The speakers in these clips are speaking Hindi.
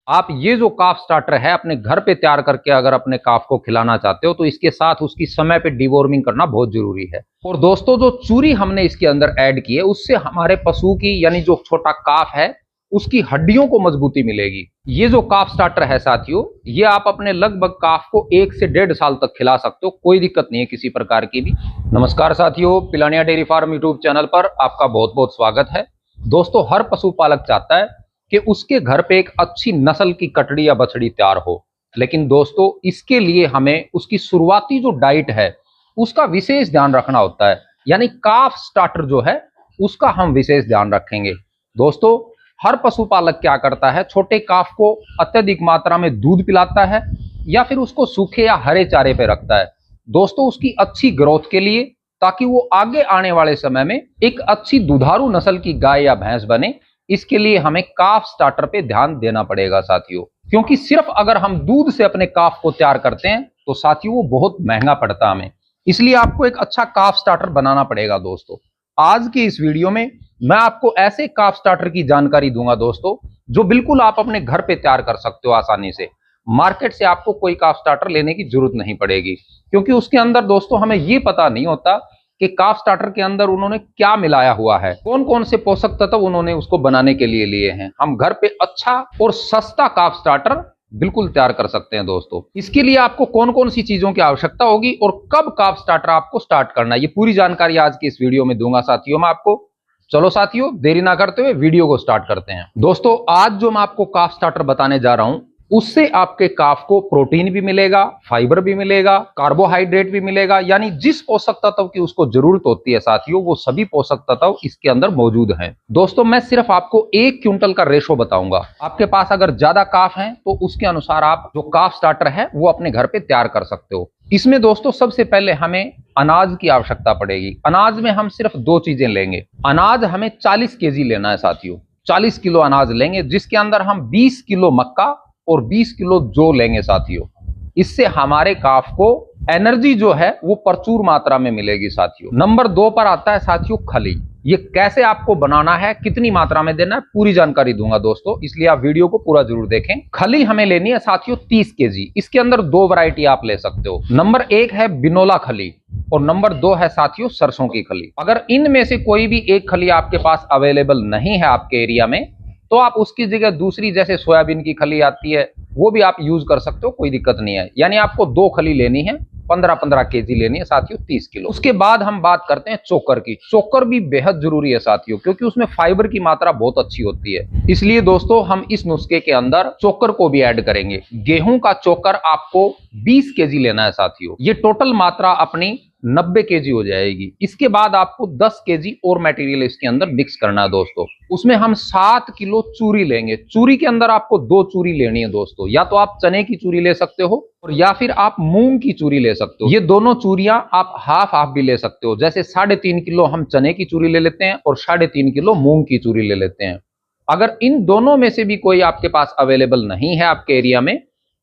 आप ये जो काफ स्टार्टर है अपने घर पे तैयार करके अगर अपने काफ को खिलाना चाहते हो तो इसके साथ उसकी समय पे डिवॉर्मिंग करना बहुत जरूरी है। और दोस्तों जो चूरी हमने इसके अंदर ऐड की है उससे हमारे पशु की यानी जो छोटा काफ है उसकी हड्डियों को मजबूती मिलेगी। ये जो काफ स्टार्टर है साथियों, ये आप अपने लगभग काफ को 1 से 1.5 साल तक खिला सकते हो, कोई दिक्कत नहीं है किसी प्रकार की भी। नमस्कार साथियों, Pilania dairy farm YouTube channel पर आपका बहुत बहुत स्वागत है। दोस्तों हर पशुपालक चाहता है कि उसके घर पे एक अच्छी नस्ल की कटड़ी या बछड़ी तैयार हो, लेकिन दोस्तों इसके लिए हमें उसकी शुरुआती जो डाइट है उसका विशेष ध्यान रखना होता है, यानी काफ स्टार्टर जो है उसका हम विशेष ध्यान रखेंगे। दोस्तों हर पशुपालक क्या करता है, छोटे काफ को अत्यधिक मात्रा में दूध पिलाता है या फिर उसको सूखे या हरे चारे पे रखता है दोस्तों उसकी अच्छी ग्रोथ के लिए, ताकि वो आगे आने वाले समय में एक अच्छी दुधारू नस्ल की गाय या भैंस बने। इसके लिए हमें काफ स्टार्टर पे ध्यान देना पड़ेगा साथियों, क्योंकि सिर्फ अगर हम दूध से अपने काफ को तैयार करते हैं तो साथियों वो बहुत महंगा पड़ता है हमें, इसलिए आपको एक अच्छा काफ स्टार्टर बनाना पड़ेगा। दोस्तों आज की इस वीडियो में मैं आपको ऐसे काफ स्टार्टर की जानकारी दूंगा दोस्तों जो बिल्कुल आप अपने घर पे तैयार कर सकते हो आसानी से। मार्केट से आपको कोई काफ स्टार्टर लेने की जरूरत नहीं पड़ेगी, क्योंकि उसके अंदर दोस्तों हमें ये पता नहीं होता कि काफ स्टार्टर के अंदर उन्होंने क्या मिलाया हुआ है, कौन कौन से पोषक तत्व उन्होंने उसको बनाने के लिए लिए हैं। हम घर पे अच्छा और सस्ता काफ स्टार्टर बिल्कुल तैयार कर सकते हैं। दोस्तों इसके लिए आपको कौन कौन सी चीजों की आवश्यकता होगी और कब काफ स्टार्टर आपको स्टार्ट करना है, ये पूरी जानकारी आज की इस वीडियो में दूंगा साथियों मैं आपको। चलो साथियों देरी ना करते हुए वीडियो को स्टार्ट करते हैं। दोस्तों आज जो मैं आपको काफ स्टार्टर बताने जा रहा हूं उससे आपके काफ को प्रोटीन भी मिलेगा, फाइबर भी मिलेगा, कार्बोहाइड्रेट भी मिलेगा, यानी जिस पोषक तत्व की उसको जरूरत होती है साथियों वो सभी पोषक तत्व इसके अंदर मौजूद हैं। दोस्तों मैं सिर्फ आपको 1 क्विंटल का रेशो बताऊंगा। आपके पास अगर ज्यादा काफ है तो उसके अनुसार आप जो काफ स्टार्टर है वो अपने घर पे तैयार कर सकते हो। इसमें दोस्तों सबसे पहले हमें अनाज की आवश्यकता पड़ेगी। अनाज में हम सिर्फ 2 चीजें लेंगे। अनाज हमें 40 केजी लेना है साथियों, 40 किलो अनाज लेंगे, जिसके अंदर हम 20 किलो मक्का और 20 किलो जौ लेंगे साथियों। इससे हमारे काफ को एनर्जी जो है वो प्रचुर मात्रा में मिलेगी साथियों। नंबर 2 पर आता है साथियों खली। ये कैसे आपको बनाना है, कितनी मात्रा में देना है, पूरी जानकारी दूंगा दोस्तों, इसलिए आप वीडियो को पूरा जरूर देखें। खली हमें लेनी है साथियों 30 केजी। इसके अंदर 2 वैरायटी आप ले सकते हो। नंबर 1 है बिनोला खली और नंबर 2 है साथियों सरसों की खली। अगर इनमें से कोई भी एक खली आपके पास अवेलेबल नहीं है आपके एरिया में तो आप उसकी जगह दूसरी जैसे सोयाबीन की खली आती है वो भी आप यूज कर सकते हो, कोई दिक्कत नहीं है। यानी आपको 2 खली लेनी है, 15-15 केजी लेनी है साथियों, 30 किलो। उसके बाद हम बात करते हैं चोकर की। चोकर भी बेहद जरूरी है साथियों, क्योंकि उसमें फाइबर की मात्रा बहुत अच्छी होती है, इसलिए दोस्तों हम इस नुस्खे के अंदर चोकर को भी ऐड करेंगे। गेहूं का चोकर आपको 20 केजी लेना है साथियों। ये टोटल मात्रा अपनी 90 केजी हो जाएगी। इसके बाद आपको 10 केजी और मटेरियल इसके अंदर मिक्स करना है दोस्तों। उसमें हम 7 किलो चूरी लेंगे। चूरी के अंदर आपको 2 चूरी लेनी है दोस्तों, या तो आप चने की चूरी ले सकते हो और या फिर आप मूंग की चूरी ले सकते हो। ये दोनों चूरियां आप हाफ हाफ भी ले सकते हो, जैसे 3.5 किलो हम चने की चूरी ले लेते हैं और 3.5 किलो मूंग की चूरी ले लेते हैं। अगर इन दोनों में से भी कोई आपके पास अवेलेबल नहीं है आपके एरिया में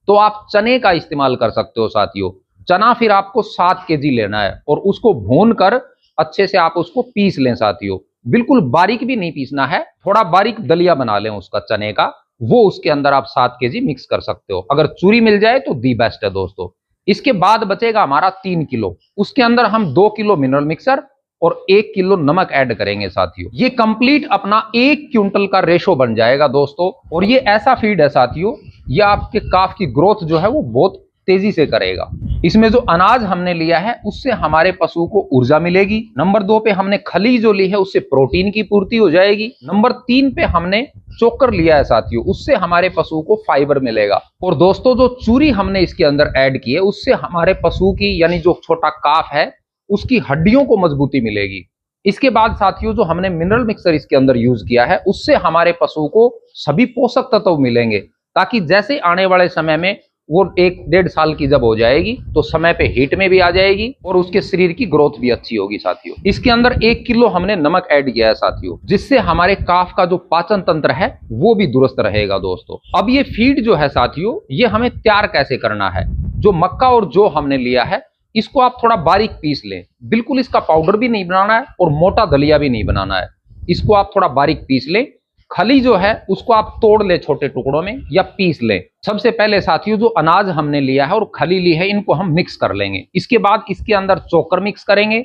तो आप चने का इस्तेमाल कर सकते हो साथियों। चना फिर आपको 7 केजी लेना है और उसको भून कर अच्छे से आप उसको पीस लें साथियों। बिल्कुल बारीक भी नहीं पीसना है, थोड़ा बारीक दलिया बना लें उसका चने का, वो उसके अंदर आप 7 केजी मिक्स कर सकते हो। अगर चूरी मिल जाए तो दी बेस्ट है दोस्तों। इसके बाद बचेगा हमारा 3 किलो। उसके अंदर हम 2 किलो मिनरल मिक्सर और 1 किलो नमक ऐड करेंगे साथियों। ये कंप्लीट अपना 1 क्विंटल का रेशो बन जाएगा दोस्तों। और ये ऐसा फीड है साथियों, ये आपके काफ की ग्रोथ जो है वो बहुत तेजी से करेगा। इसमें जो अनाज हमने लिया है उससे हमारे पशु को ऊर्जा मिलेगी। नंबर 2 पे हमने खली जो ली है उससे प्रोटीन की पूर्ति हो जाएगी। नंबर 3 पे हमने चोकर लिया है साथियों, उससे हमारे पशु को फाइबर मिलेगा। और दोस्तों जो चूरी हमने इसके अंदर ऐड की है उससे हमारे पशु की यानी जो छोटा काफ है उसकी हड्डियों को मजबूती मिलेगी। इसके बाद साथियों जो हमने मिनरल मिक्सर इसके अंदर यूज किया है उससे हमारे पशु को सभी पोषक तत्व मिलेंगे, ताकि जैसे आने वाले समय में वो 1-1.5 साल की जब हो जाएगी तो समय पे हीट में भी आ जाएगी और उसके शरीर की ग्रोथ भी अच्छी होगी साथियों। इसके अंदर 1 किलो हमने नमक ऐड किया है साथियों, जिससे हमारे काफ का जो पाचन तंत्र है वो भी दुरुस्त रहेगा दोस्तों। अब ये फीड जो है साथियों ये हमें तैयार कैसे करना है। जो मक्का और जो हमने लिया है इसको आप थोड़ा बारीक पीस लें, बिल्कुल इसका पाउडर भी नहीं बनाना है और मोटा दलिया भी नहीं बनाना है। इसको आप थोड़ा बारीक पीस लें खली जो है उसको आप तोड़ ले छोटे टुकड़ों में या पीस ले। सबसे पहले साथियों जो अनाज हमने लिया है और खली ली है इनको हम मिक्स कर लेंगे। इसके बाद इसके अंदर चोकर मिक्स करेंगे।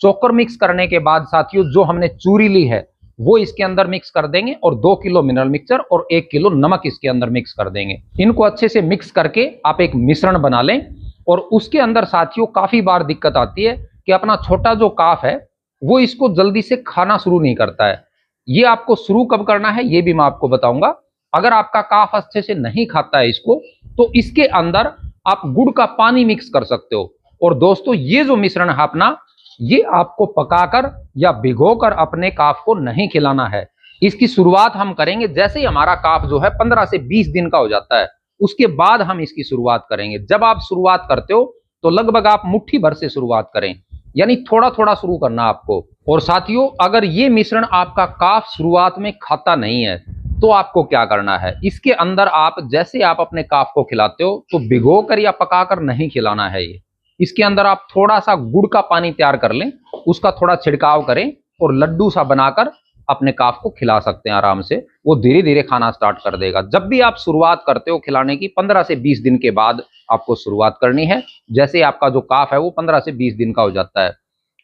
चोकर मिक्स करने के बाद साथियों जो हमने चूरी ली है वो इसके अंदर मिक्स कर देंगे और 2 किलो मिनरल मिक्सचर और 1 किलो नमक इसके अंदर मिक्स कर देंगे। इनको अच्छे से मिक्स करके आप एक मिश्रण बना लें। और उसके अंदर साथियों काफी बार दिक्कत आती है कि अपना छोटा जो काफ है वो इसको जल्दी से खाना शुरू नहीं करता है। ये आपको शुरू कब करना है ये भी मैं आपको बताऊंगा। अगर आपका काफ अच्छे से नहीं खाता है इसको तो इसके अंदर आप गुड़ का पानी मिक्स कर सकते हो। और दोस्तों ये जो मिश्रण है अपना ये आपको पकाकर या भिगोकर अपने काफ को नहीं खिलाना है। इसकी शुरुआत हम करेंगे जैसे ही हमारा काफ जो है 15 से 20 दिन का हो जाता है उसके बाद हम इसकी शुरुआत करेंगे। जब आप शुरुआत करते हो तो लगभग आप मुट्ठी भर से शुरुआत करें, यानी थोड़ा थोड़ा शुरू करना आपको। और साथियों अगर ये मिश्रण आपका काफ शुरुआत में खाता नहीं है तो आपको क्या करना है, इसके अंदर आप जैसे आप अपने काफ को खिलाते हो तो भिगो कर या पकाकर नहीं खिलाना है। ये इसके अंदर आप थोड़ा सा गुड़ का पानी तैयार कर लें, उसका थोड़ा छिड़काव करें और लड्डू सा बनाकर अपने काफ को खिला सकते हैं आराम से। वो धीरे धीरे खाना स्टार्ट कर देगा। जब भी आप शुरुआत करते हो खिलाने की 15 से 20 दिन के बाद आपको शुरुआत करनी है। जैसे आपका जो काफ है वो 15 से 20 दिन का हो जाता है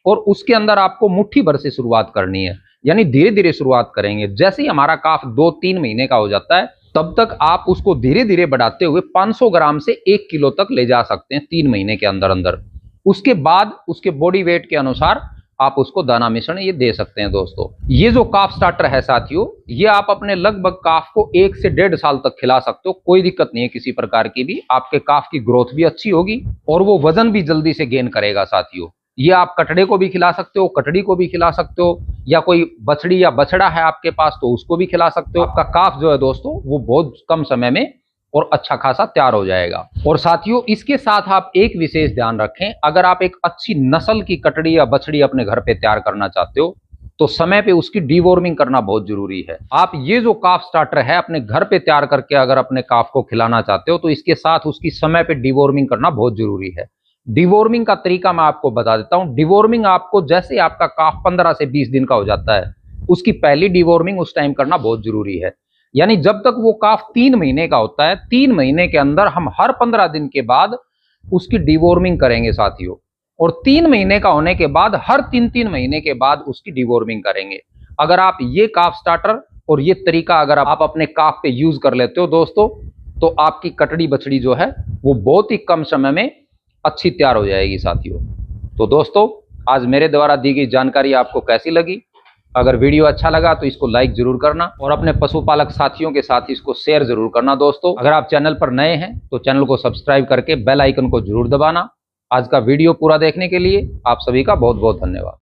और उसके अंदर आपको मुट्ठी भर से शुरुआत करनी है, यानी धीरे धीरे शुरुआत करेंगे। जैसे ही हमारा काफ 2-3 महीने का हो जाता है तब तक आप उसको धीरे धीरे बढ़ाते हुए 500 ग्राम से 1 किलो तक ले जा सकते हैं 3 महीने के अंदर अंदर। उसके बाद उसके बॉडी वेट के अनुसार आप उसको दाना मिश्रण ये दे सकते हैं। दोस्तों ये जो काफ स्टार्टर है साथियों ये आप अपने लगभग काफ को 1 से 1.5 साल तक खिला सकते हो, कोई दिक्कत नहीं है किसी प्रकार की भी। आपके काफ की ग्रोथ भी अच्छी होगी और वो वजन भी जल्दी से गेन करेगा साथियों। ये आप कटड़े को भी खिला सकते हो, कटड़ी को भी खिला सकते हो, या कोई बछड़ी या बछड़ा है आपके पास तो उसको भी खिला सकते हो। आपका काफ जो है दोस्तों वो बहुत कम समय में और अच्छा खासा तैयार हो जाएगा। और साथियों इसके साथ आप एक विशेष ध्यान रखें, अगर आप एक अच्छी नस्ल की कटड़ी या बछड़ी अपने घर पे तैयार करना चाहते हो तो समय पे उसकी डीवॉर्मिंग करना बहुत जरूरी है। आप ये जो काफ स्टार्टर है अपने घर पे तैयार करके अगर अपने काफ को खिलाना चाहते हो तो इसके साथ उसकी समय पे डीवॉर्मिंग करना बहुत जरूरी है। डिवॉर्मिंग का तरीका मैं आपको बता देता हूं। डिवॉर्मिंग आपको जैसे आपका काफ 15 से 20 दिन का हो जाता है उसकी पहली डिवॉर्मिंग उस टाइम करना बहुत जरूरी है। यानी जब तक वो काफ 3 महीने का होता है 3 महीने के अंदर हम हर 15 दिन के बाद उसकी डिवॉर्मिंग करेंगे साथियों। और 3 महीने का होने के बाद हर 3-3 महीने के बाद उसकी डिवॉर्मिंग करेंगे। अगर आप ये काफ स्टार्टर और ये तरीका अगर आप अपने काफ पे यूज कर लेते हो दोस्तों तो आपकी कटड़ी बछड़ी जो है वो बहुत ही कम समय में अच्छी तैयार हो जाएगी साथियों। तो दोस्तों आज मेरे द्वारा दी गई जानकारी आपको कैसी लगी? अगर वीडियो अच्छा लगा तो इसको लाइक जरूर करना और अपने पशुपालक साथियों के साथ इसको शेयर जरूर करना। दोस्तों अगर आप चैनल पर नए हैं तो चैनल को सब्सक्राइब करके बेल आइकन को जरूर दबाना। आज का वीडियो पूरा देखने के लिए आप सभी का बहुत बहुत धन्यवाद।